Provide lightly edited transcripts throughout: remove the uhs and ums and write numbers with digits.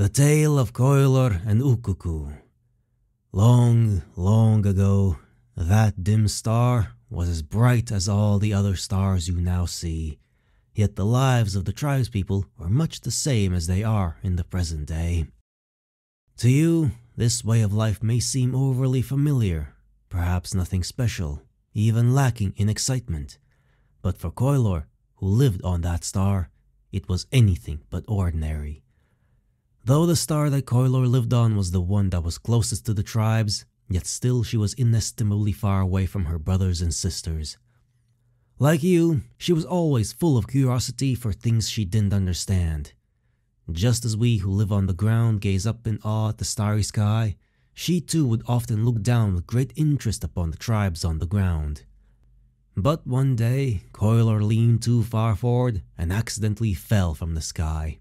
The Tale of Qoyllor and Ukuku. Long, long ago, that dim star was as bright as all the other stars you now see, yet the lives of the tribespeople were much the same as they are in the present day. To you, this way of life may seem overly familiar, perhaps nothing special, even lacking in excitement, but for Qoyllor, who lived on that star, it was anything but ordinary. Though the star that Qoyllor lived on was the one that was closest to the tribes, yet still she was inestimably far away from her brothers and sisters. Like you, she was always full of curiosity for things she didn't understand. Just as we who live on the ground gaze up in awe at the starry sky, she too would often look down with great interest upon the tribes on the ground. But one day, Qoyllor leaned too far forward and accidentally fell from the sky.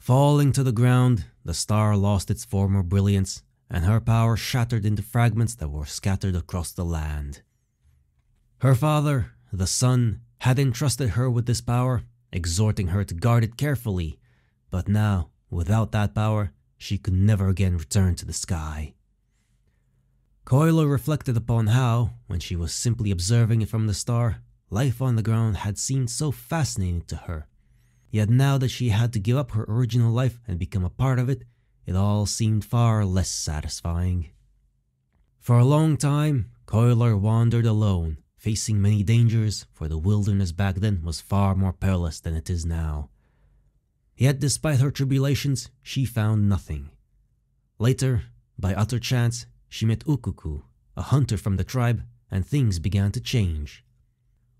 Falling to the ground, the star lost its former brilliance, and her power shattered into fragments that were scattered across the land. Her father, the sun, had entrusted her with this power, exhorting her to guard it carefully, but now, without that power, she could never again return to the sky. Qoyllor reflected upon how, when she was simply observing it from the star, life on the ground had seemed so fascinating to her. Yet now that she had to give up her original life and become a part of it, it all seemed far less satisfying. For a long time, Qoyllor wandered alone, facing many dangers, for the wilderness back then was far more perilous than it is now. Yet despite her tribulations, she found nothing. Later, by utter chance, she met Ukuku, a hunter from the tribe, and things began to change.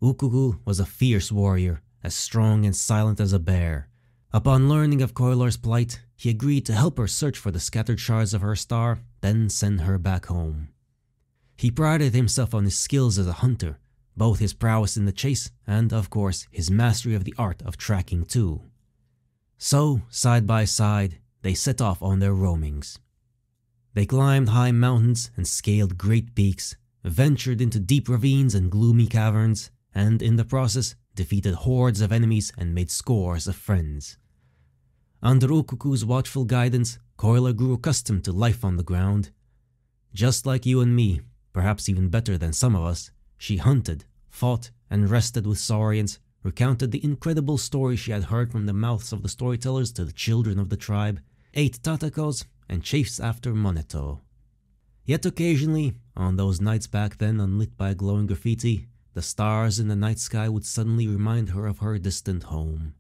Ukuku was a fierce warrior, as strong and silent as a bear. Upon learning of Qoyllor's plight, he agreed to help her search for the scattered shards of her star, then send her back home. He prided himself on his skills as a hunter, both his prowess in the chase and, of course, his mastery of the art of tracking too. So, side by side, they set off on their roamings. They climbed high mountains and scaled great peaks, ventured into deep ravines and gloomy caverns, and in the process, defeated hordes of enemies and made scores of friends. Under Ukuku's watchful guidance, Qoyllor grew accustomed to life on the ground. Just like you and me, perhaps even better than some of us, she hunted, fought, and rested with saurians, recounted the incredible stories she had heard from the mouths of the storytellers to the children of the tribe, ate tatakos, and chased after moneto. Yet occasionally, on those nights back then unlit by glowing graffiti, the stars in the night sky would suddenly remind her of her distant home.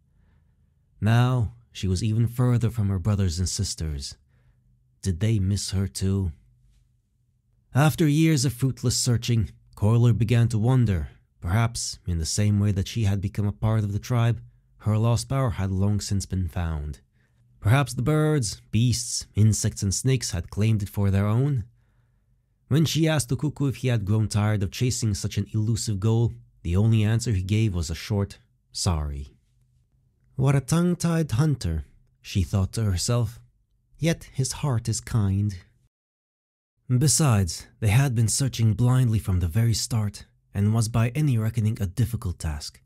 Now, she was even further from her brothers and sisters. Did they miss her too? After years of fruitless searching, Qoyllor began to wonder, perhaps in the same way that she had become a part of the tribe, her lost power had long since been found. Perhaps the birds, beasts, insects and snakes had claimed it for their own. When she asked Ukuku if he had grown tired of chasing such an elusive goal, the only answer he gave was a short, sorry. What a tongue-tied hunter, she thought to herself, yet his heart is kind. Besides, they had been searching blindly from the very start, and was by any reckoning a difficult task.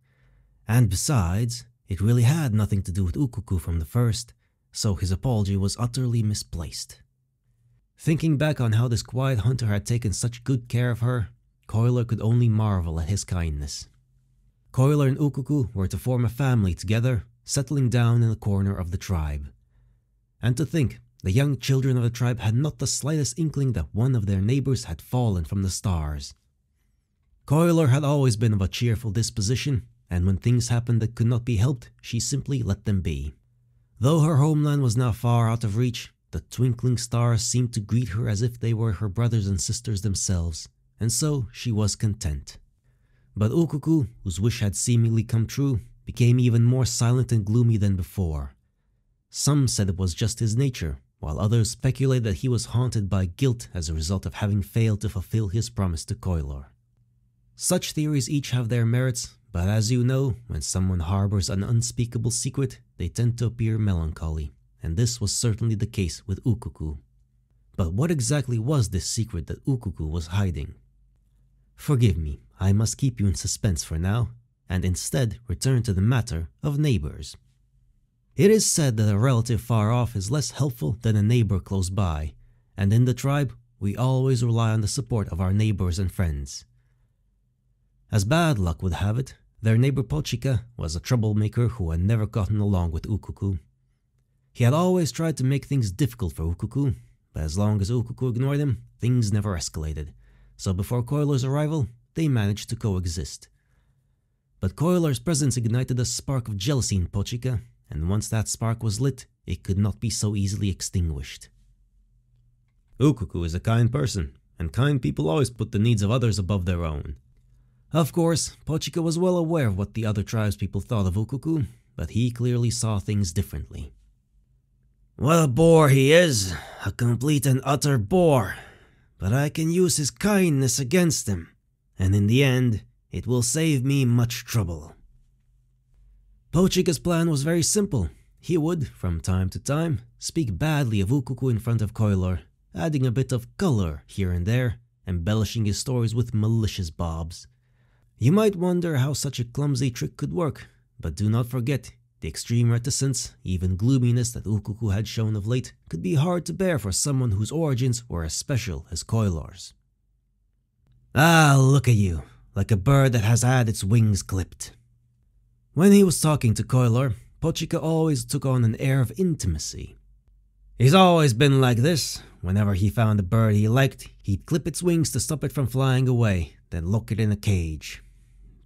And besides, it really had nothing to do with Ukuku from the first, so his apology was utterly misplaced. Thinking back on how this quiet hunter had taken such good care of her, Qoyllor could only marvel at his kindness. Qoyllor and Ukuku were to form a family together, settling down in the corner of the tribe. And to think, the young children of the tribe had not the slightest inkling that one of their neighbors had fallen from the stars. Qoyllor had always been of a cheerful disposition, and when things happened that could not be helped, she simply let them be. Though her homeland was now far out of reach, the twinkling stars seemed to greet her as if they were her brothers and sisters themselves, and so she was content. But Ukuku, whose wish had seemingly come true, became even more silent and gloomy than before. Some said it was just his nature, while others speculated that he was haunted by guilt as a result of having failed to fulfill his promise to Qoyllor. Such theories each have their merits, but as you know, when someone harbors an unspeakable secret, they tend to appear melancholy, and this was certainly the case with Ukuku. But what exactly was this secret that Ukuku was hiding? Forgive me, I must keep you in suspense for now, and instead return to the matter of neighbors. It is said that a relative far off is less helpful than a neighbor close by, and in the tribe, we always rely on the support of our neighbors and friends. As bad luck would have it, their neighbor Pochika was a troublemaker who had never gotten along with Ukuku. He had always tried to make things difficult for Ukuku, but as long as Ukuku ignored him, things never escalated, so before Qoyllor's arrival, they managed to coexist. But Qoyllor's presence ignited a spark of jealousy in Pochika, and once that spark was lit, it could not be so easily extinguished. Ukuku is a kind person, and kind people always put the needs of others above their own. Of course, Pochika was well aware of what the other tribespeople thought of Ukuku, but he clearly saw things differently. What a bore he is, a complete and utter bore, but I can use his kindness against him, and in the end, it will save me much trouble. Pochika's plan was very simple. He would, from time to time, speak badly of Ukuku in front of Qoyllor, adding a bit of color here and there, embellishing his stories with malicious bobs. You might wonder how such a clumsy trick could work, but do not forget, the extreme reticence, even gloominess that Ukuku had shown of late could be hard to bear for someone whose origins were as special as Qoyllor's. Ah, look at you, like a bird that has had its wings clipped. When he was talking to Qoyllor, Pochika always took on an air of intimacy. He's always been like this. Whenever he found a bird he liked, he'd clip its wings to stop it from flying away, then lock it in a cage.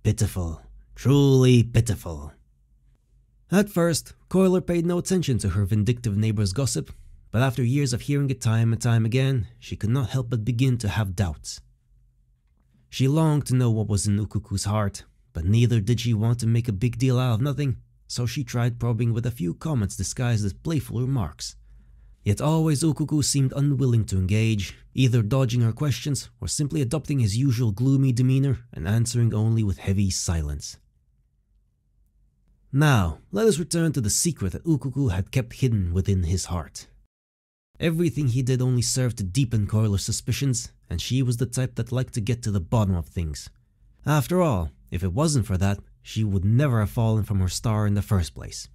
Pitiful, truly pitiful. At first, Qoyllor paid no attention to her vindictive neighbor's gossip, but after years of hearing it time and time again, she could not help but begin to have doubts. She longed to know what was in Ukuku's heart, but neither did she want to make a big deal out of nothing, so she tried probing with a few comments disguised as playful remarks. Yet always Ukuku seemed unwilling to engage, either dodging her questions or simply adopting his usual gloomy demeanor and answering only with heavy silence. Now, let us return to the secret that Ukuku had kept hidden within his heart. Everything he did only served to deepen Qoyllor's suspicions, and she was the type that liked to get to the bottom of things. After all, if it wasn't for that, she would never have fallen from her star in the first place.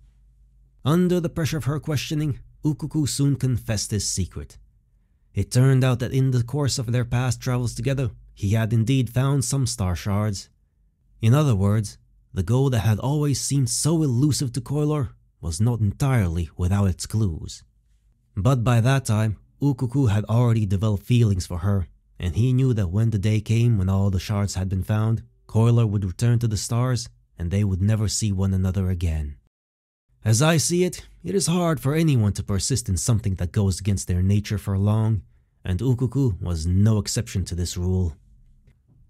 Under the pressure of her questioning, Ukuku soon confessed his secret. It turned out that in the course of their past travels together, he had indeed found some star shards. In other words, the goal that had always seemed so elusive to Qoyllor was not entirely without its clues. But by that time, Ukuku had already developed feelings for her, and he knew that when the day came when all the shards had been found, Qoyllor would return to the stars, and they would never see one another again. As I see it, it is hard for anyone to persist in something that goes against their nature for long, and Ukuku was no exception to this rule.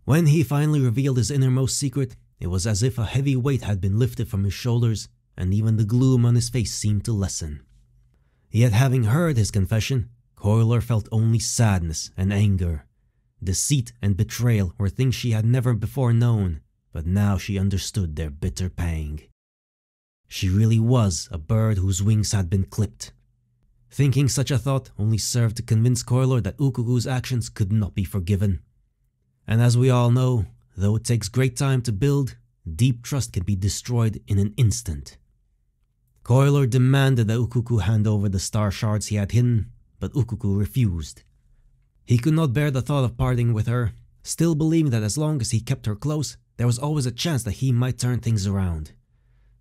When he finally revealed his innermost secret, it was as if a heavy weight had been lifted from his shoulders, and even the gloom on his face seemed to lessen. Yet having heard his confession, Qoyllor felt only sadness and anger. Deceit and betrayal were things she had never before known, but now she understood their bitter pang. She really was a bird whose wings had been clipped. Thinking such a thought only served to convince Qoyllor that Ukuku's actions could not be forgiven. And as we all know, though it takes great time to build, deep trust can be destroyed in an instant. Qoyllor demanded that Ukuku hand over the star shards he had hidden, but Ukuku refused. He could not bear the thought of parting with her, still believing that as long as he kept her close, there was always a chance that he might turn things around.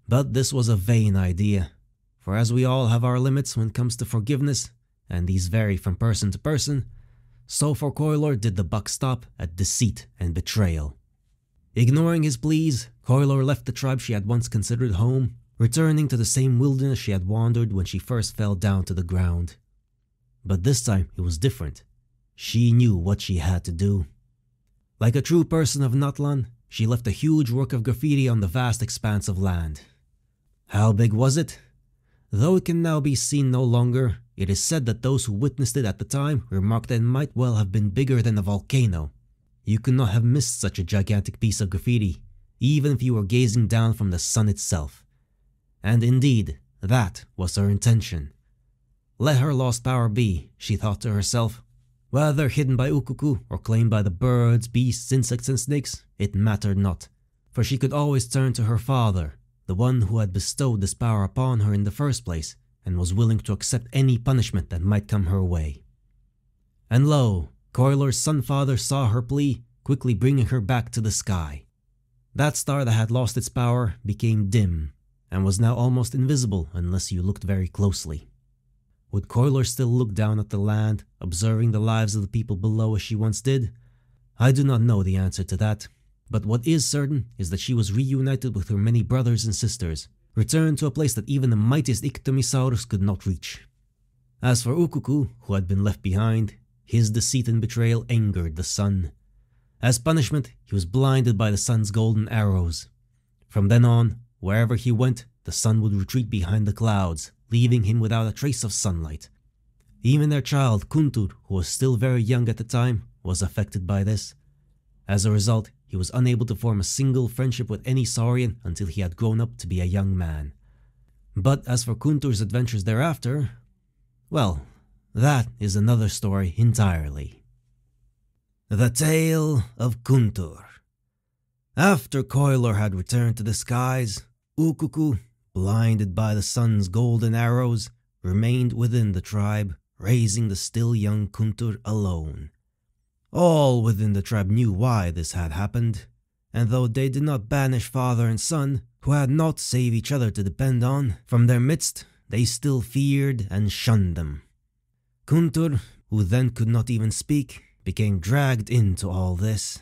But this was a vain idea, for as we all have our limits when it comes to forgiveness, and these vary from person to person, so for Qoyllor did the buck stop at deceit and betrayal. Ignoring his pleas, Qoyllor left the tribe she had once considered home, returning to the same wilderness she had wandered when she first fell down to the ground. But this time it was different. She knew what she had to do. Like a true person of Natlan, she left a huge work of graffiti on the vast expanse of land. How big was it? Though it can now be seen no longer, it is said that those who witnessed it at the time remarked that it might well have been bigger than a volcano. You could not have missed such a gigantic piece of graffiti, even if you were gazing down from the sun itself. And indeed, that was her intention. Let her lost power be, she thought to herself. Whether hidden by Ukuku or claimed by the birds, beasts, insects and snakes, it mattered not, for she could always turn to her father, the one who had bestowed this power upon her in the first place, and was willing to accept any punishment that might come her way. And lo, Qoyllor's sun father saw her plea, quickly bringing her back to the sky. That star that had lost its power became dim, and was now almost invisible unless you looked very closely. Would Qoyllor still look down at the land, observing the lives of the people below as she once did? I do not know the answer to that, but what is certain is that she was reunited with her many brothers and sisters, returned to a place that even the mightiest Iktomisaurus could not reach. As for Ukuku, who had been left behind, his deceit and betrayal angered the sun. As punishment, he was blinded by the sun's golden arrows. From then on, wherever he went, the sun would retreat behind the clouds, leaving him without a trace of sunlight. Even their child, Kuntur, who was still very young at the time, was affected by this. As a result, he was unable to form a single friendship with any Saurian until he had grown up to be a young man. But as for Kuntur's adventures thereafter, well, that is another story entirely. The Tale of Kuntur. After Qoyllor had returned to the skies, Ukuku, blinded by the sun's golden arrows, remained within the tribe, raising the still young Kuntur alone. All within the tribe knew why this had happened, and though they did not banish father and son, who had naught save each other to depend on, from their midst, they still feared and shunned them. Kuntur, who then could not even speak, became dragged into all this.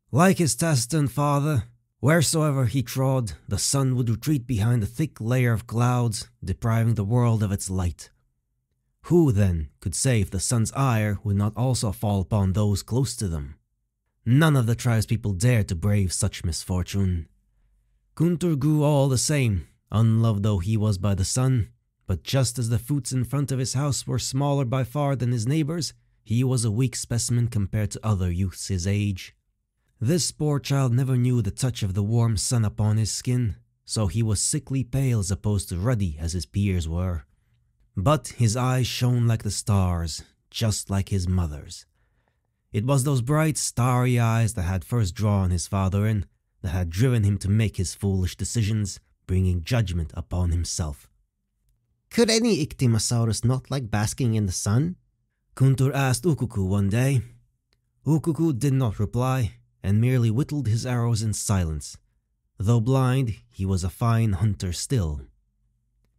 Like his taciturn father, wheresoever he trod, the sun would retreat behind a thick layer of clouds, depriving the world of its light. Who, then, could say if the sun's ire would not also fall upon those close to them? None of the tribespeople dared to brave such misfortune. Kuntur grew all the same, unloved though he was by the sun, but just as the fruits in front of his house were smaller by far than his neighbors, he was a weak specimen compared to other youths his age. This poor child never knew the touch of the warm sun upon his skin, so he was sickly pale as opposed to ruddy as his peers were. But his eyes shone like the stars, just like his mother's. It was those bright, starry eyes that had first drawn his father in, that had driven him to make his foolish decisions, bringing judgment upon himself. Could any Iktomisaurus not like basking in the sun? Kuntur asked Ukuku one day. Ukuku did not reply, and merely whittled his arrows in silence. Though blind, he was a fine hunter still.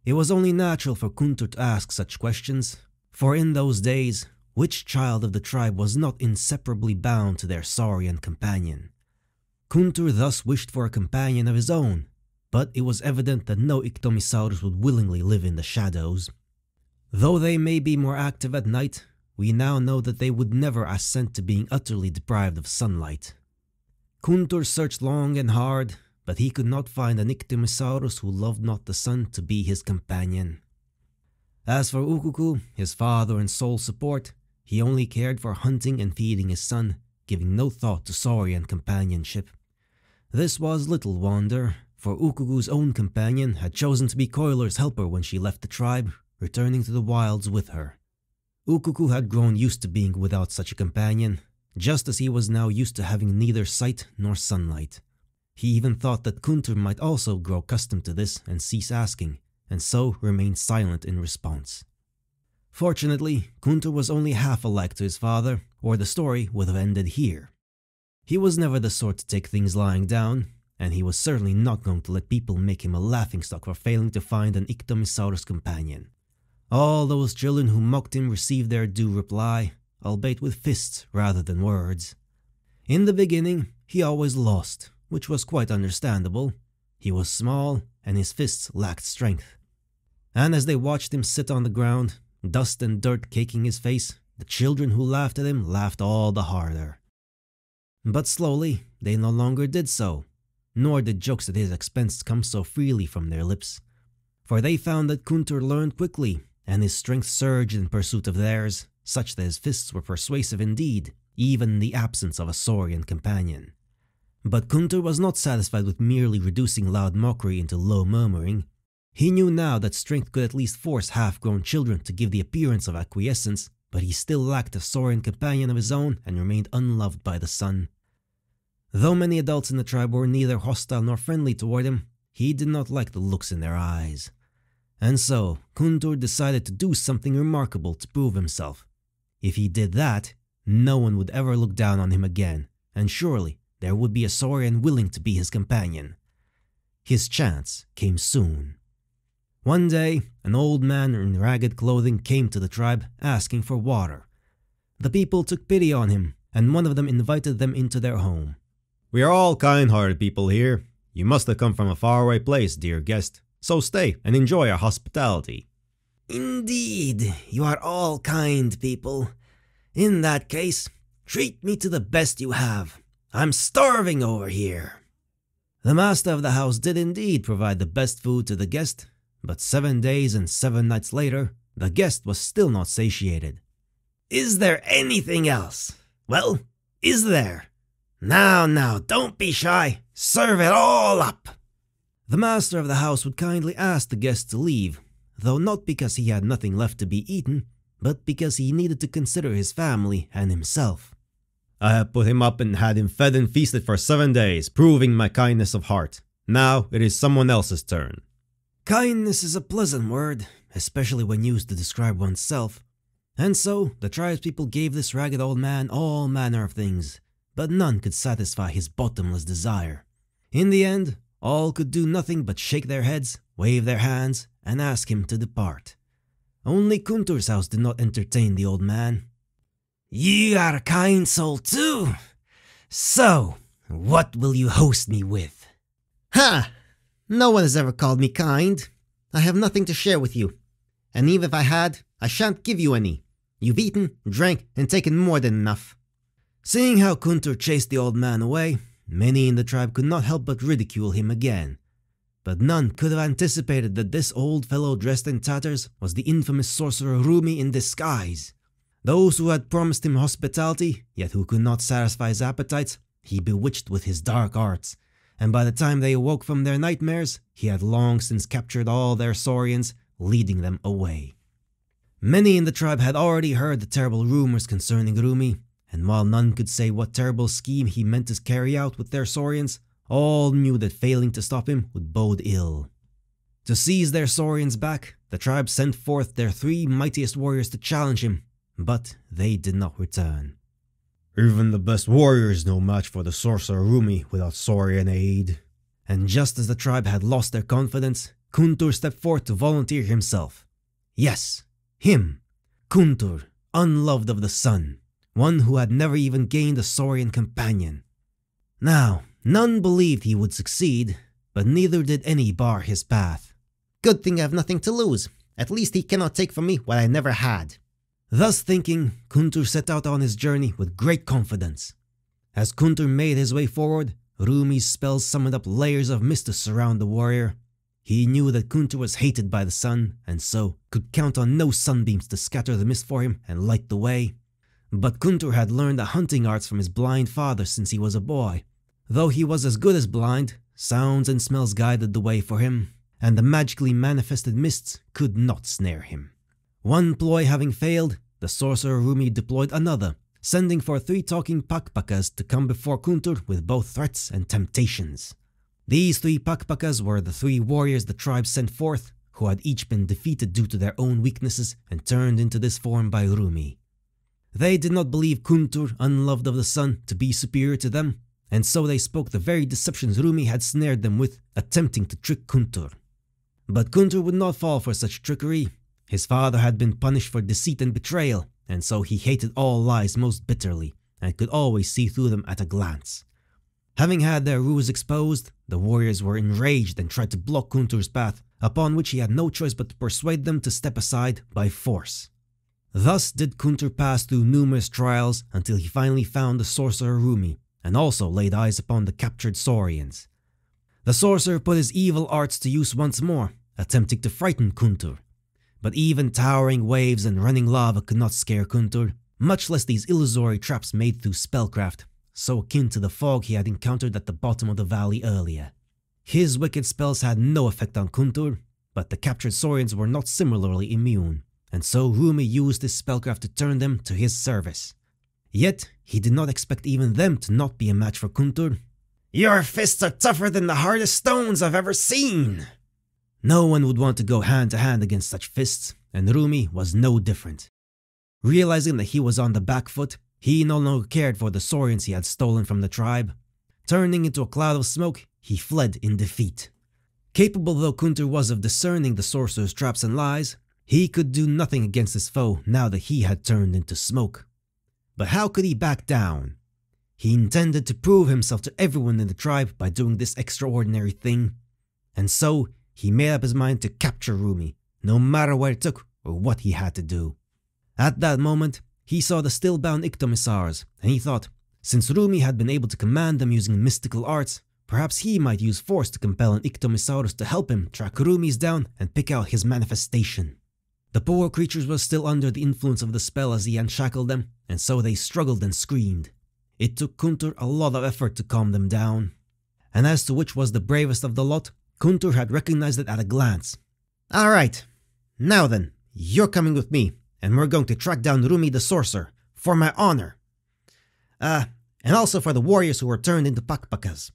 It was only natural for Kuntur to ask such questions, for in those days, which child of the tribe was not inseparably bound to their saurian companion? Kuntur thus wished for a companion of his own, but it was evident that no Iktomisaurus would willingly live in the shadows. Though they may be more active at night, we now know that they would never assent to being utterly deprived of sunlight. Kuntur searched long and hard, but he could not find an Iktomisaurus who loved not the sun to be his companion. As for Ukuku, his father and sole support, he only cared for hunting and feeding his son, giving no thought to saurian companionship. This was little wonder, for Ukuku's own companion had chosen to be Qoyllor's helper when she left the tribe, returning to the wilds with her. Ukuku had grown used to being without such a companion, just as he was now used to having neither sight nor sunlight. He even thought that Kuntur might also grow accustomed to this and cease asking, and so remained silent in response. Fortunately, Kuntur was only half alike to his father, or the story would have ended here. He was never the sort to take things lying down, and he was certainly not going to let people make him a laughingstock for failing to find an Iktomisaurus companion. All those children who mocked him received their due reply, albeit with fists rather than words. In the beginning, he always lost, which was quite understandable. He was small, and his fists lacked strength. And as they watched him sit on the ground, dust and dirt caking his face, the children who laughed at him laughed all the harder. But slowly, they no longer did so, nor did jokes at his expense come so freely from their lips. For they found that Kuntur learned quickly, and his strength surged in pursuit of theirs, such that his fists were persuasive indeed, even in the absence of a saurian companion. But Kuntur was not satisfied with merely reducing loud mockery into low murmuring. He knew now that strength could at least force half-grown children to give the appearance of acquiescence, but he still lacked a saurian companion of his own and remained unloved by the sun. Though many adults in the tribe were neither hostile nor friendly toward him, he did not like the looks in their eyes. And so, Kuntur decided to do something remarkable to prove himself. If he did that, no one would ever look down on him again, and surely there would be a Saurian willing to be his companion. His chance came soon. One day, an old man in ragged clothing came to the tribe asking for water. The people took pity on him, and one of them invited them into their home. "We are all kind-hearted people here. You must have come from a faraway place, dear guest, so stay and enjoy our hospitality." Indeed, you are all kind people. In that case, treat me to the best you have. I'm starving over here. The master of the house did indeed provide the best food to the guest, but 7 days and 7 nights later, the guest was still not satiated. "Is there anything else? Well, is there? Now, don't be shy. Serve it all up." The master of the house would kindly ask the guest to leave, though not because he had nothing left to be eaten, but because he needed to consider his family and himself. "I have put him up and had him fed and feasted for 7 days, proving my kindness of heart. Now it is someone else's turn." Kindness is a pleasant word, especially when used to describe oneself. And so the tribespeople gave this ragged old man all manner of things, but none could satisfy his bottomless desire. In the end, all could do nothing but shake their heads, wave their hands, and ask him to depart. Only Kuntur's house did not entertain the old man. "You are a kind soul too. So, what will you host me with?" "Ha! No one has ever called me kind. I have nothing to share with you. And even if I had, I shan't give you any. You've eaten, drank, and taken more than enough." Seeing how Kuntur chased the old man away, many in the tribe could not help but ridicule him again. But none could have anticipated that this old fellow dressed in tatters was the infamous sorcerer Rumi in disguise. Those who had promised him hospitality, yet who could not satisfy his appetites, he bewitched with his dark arts, and by the time they awoke from their nightmares, he had long since captured all their Saurians, leading them away. Many in the tribe had already heard the terrible rumors concerning Rumi, and while none could say what terrible scheme he meant to carry out with their Saurians, all knew that failing to stop him would bode ill. To seize their Saurians back, the tribe sent forth their 3 mightiest warriors to challenge him, but they did not return. "Even the best warrior is no match for the sorcerer Rumi without Saurian aid." And just as the tribe had lost their confidence, Kuntur stepped forth to volunteer himself. Yes, him, Kuntur, unloved of the sun, one who had never even gained a Saurian companion. Now, none believed he would succeed, but neither did any bar his path. "Good thing I have nothing to lose. At least he cannot take from me what I never had." Thus thinking, Kuntur set out on his journey with great confidence. As Kuntur made his way forward, Rumi's spells summoned up layers of mist to surround the warrior. He knew that Kuntur was hated by the sun, and so could count on no sunbeams to scatter the mist for him and light the way. But Kuntur had learned the hunting arts from his blind father since he was a boy. Though he was as good as blind, sounds and smells guided the way for him, and the magically manifested mists could not snare him. One ploy having failed, the sorcerer Rumi deployed another, sending for 3 talking pakpakas to come before Kuntur with both threats and temptations. These 3 pakpakas were the 3 warriors the tribe sent forth, who had each been defeated due to their own weaknesses and turned into this form by Rumi. They did not believe Kuntur, unloved of the sun, to be superior to them, and so they spoke the very deceptions Rumi had snared them with, attempting to trick Kuntur. But Kuntur would not fall for such trickery. His father had been punished for deceit and betrayal, and so he hated all lies most bitterly, and could always see through them at a glance. Having had their ruse exposed, the warriors were enraged and tried to block Kuntur's path, upon which he had no choice but to persuade them to step aside by force. Thus did Kuntur pass through numerous trials until he finally found the sorcerer Rumi, and also laid eyes upon the captured Saurians. The sorcerer put his evil arts to use once more, attempting to frighten Kuntur. But even towering waves and running lava could not scare Kuntur, much less these illusory traps made through spellcraft, so akin to the fog he had encountered at the bottom of the valley earlier. His wicked spells had no effect on Kuntur, but the captured Saurians were not similarly immune, and so Rumi used his spellcraft to turn them to his service. Yet, he did not expect even them to not be a match for Kuntur. Your fists are tougher than the hardest stones I've ever seen. No one would want to go hand to hand against such fists, and Rumi was no different. Realizing that he was on the back foot, he no longer cared for the saurians he had stolen from the tribe. Turning into a cloud of smoke, he fled in defeat. Capable though Kuntur was of discerning the sorcerer's traps and lies, he could do nothing against his foe now that he had turned into smoke. But how could he back down? He intended to prove himself to everyone in the tribe by doing this extraordinary thing. And so, he made up his mind to capture Rumi, no matter what it took or what he had to do. At that moment, he saw the still-bound Iktomisars, and he thought, since Rumi had been able to command them using mystical arts, perhaps he might use force to compel an Iktomisaurus to help him track Rumi's down and pick out his manifestation. The poor creatures were still under the influence of the spell as he unshackled them, and so they struggled and screamed. It took Kuntur a lot of effort to calm them down. And as to which was the bravest of the lot, Kuntur had recognized it at a glance. Alright, now then, you're coming with me, and we're going to track down Rumi the Sorcerer, for my honor. And also for the warriors who were turned into pakpakas.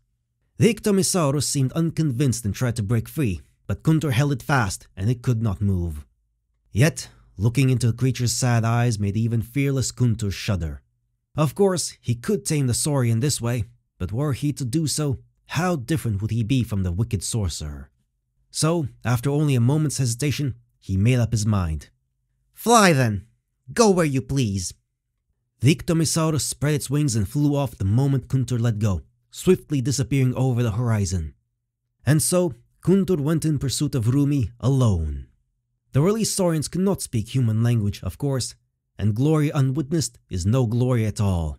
The Iktomisaurus seemed unconvinced and tried to break free, but Kuntur held it fast and it could not move. Yet, looking into the creature's sad eyes made even fearless Kuntur shudder. Of course, he could tame the saurian this way, but were he to do so, how different would he be from the wicked sorcerer? So, after only a moment's hesitation, he made up his mind. Fly then, go where you please. The Iktomisaurus spread its wings and flew off the moment Kuntur let go, swiftly disappearing over the horizon. And so, Kuntur went in pursuit of Rumi alone. The released saurians could not speak human language, of course, and glory unwitnessed is no glory at all.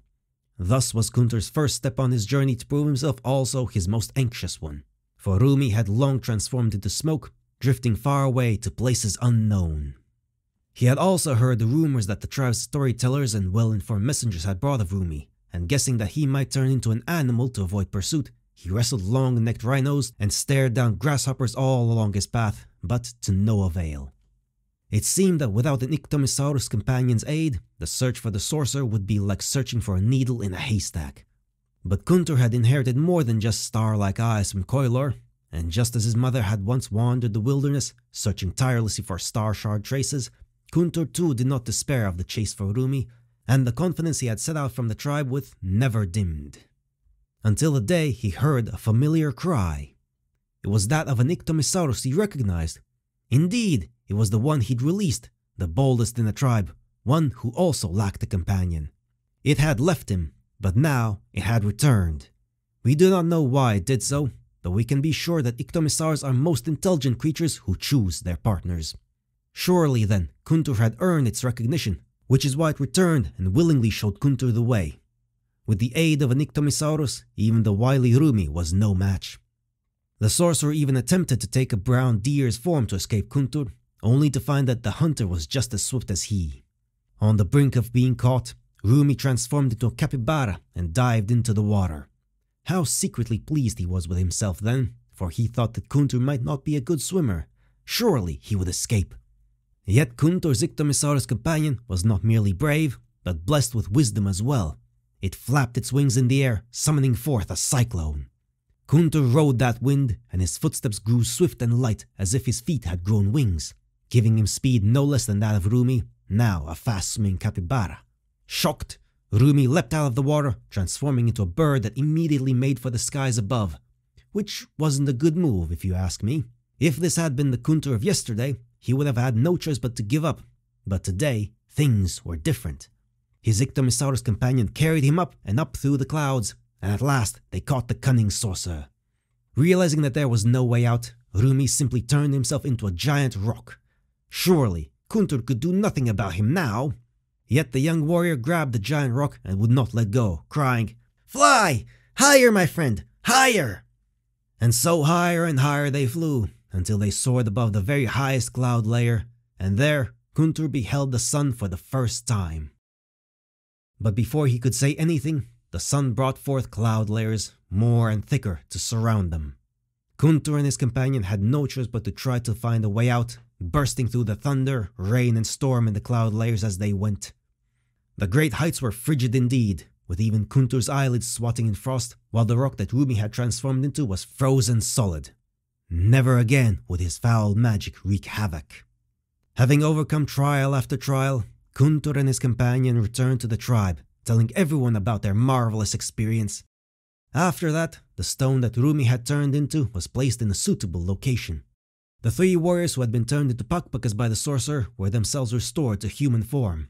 Thus was Kuntur's first step on his journey to prove himself also his most anxious one, for Rumi had long transformed into smoke, drifting far away to places unknown. He had also heard the rumors that the tribe's storytellers and well-informed messengers had brought of Rumi, and guessing that he might turn into an animal to avoid pursuit, he wrestled long-necked rhinos and stared down grasshoppers all along his path, but to no avail. It seemed that without an Iktomisaurus companion's aid, the search for the sorcerer would be like searching for a needle in a haystack. But Kuntur had inherited more than just star-like eyes from Qoyllor, and just as his mother had once wandered the wilderness, searching tirelessly for star shard traces, Kuntur too did not despair of the chase for Rumi, and the confidence he had set out from the tribe with never dimmed. Until the day he heard a familiar cry. It was that of an Iktomisaurus he recognized. Indeed, it was the one he'd released, the boldest in the tribe, one who also lacked a companion. It had left him, but now it had returned. We do not know why it did so, but we can be sure that Iktomisars are most intelligent creatures who choose their partners. Surely then, Kuntur had earned its recognition, which is why it returned and willingly showed Kuntur the way. With the aid of an Iktomisaurus, even the wily Rumi was no match. The sorcerer even attempted to take a brown deer's form to escape Kuntur, only to find that the hunter was just as swift as he. On the brink of being caught, Rumi transformed into a capybara and dived into the water. How secretly pleased he was with himself then, for he thought that Kuntur might not be a good swimmer. Surely he would escape. Yet Kuntur's Iktomisaurus companion was not merely brave, but blessed with wisdom as well. It flapped its wings in the air, summoning forth a cyclone. Kuntur rode that wind, and his footsteps grew swift and light as if his feet had grown wings, giving him speed no less than that of Rumi, now a fast-swimming capybara. Shocked, Rumi leapt out of the water, transforming into a bird that immediately made for the skies above. Which wasn't a good move, if you ask me. If this had been the Kuntur of yesterday, he would have had no choice but to give up. But today, things were different. His Iktomisaurus companion carried him up and up through the clouds, and at last they caught the cunning sorcerer. Realizing that there was no way out, Rumi simply turned himself into a giant rock. Surely, Kuntur could do nothing about him now. Yet the young warrior grabbed the giant rock and would not let go, crying, "Fly! Higher, my friend! Higher!" And so higher and higher they flew, until they soared above the very highest cloud layer, and there Kuntur beheld the sun for the first time. But before he could say anything, the sun brought forth cloud layers, more and thicker, to surround them. Kuntur and his companion had no choice but to try to find a way out, bursting through the thunder, rain and storm in the cloud layers as they went. The great heights were frigid indeed, with even Kuntur's eyelids swatting in frost, while the rock that Rumi had transformed into was frozen solid. Never again would his foul magic wreak havoc. Having overcome trial after trial, Kuntur and his companion returned to the tribe, telling everyone about their marvelous experience. After that, the stone that Rumi had turned into was placed in a suitable location. The 3 warriors who had been turned into pakpakas by the sorcerer were themselves restored to human form.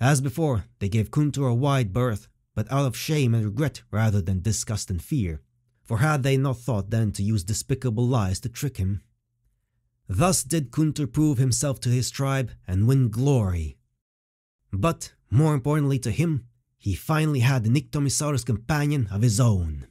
As before, they gave Kuntur a wide berth, but out of shame and regret rather than disgust and fear, for had they not thought then to use despicable lies to trick him? Thus did Kuntur prove himself to his tribe and win glory. But, more importantly to him, he finally had an Iktomisaurus companion of his own.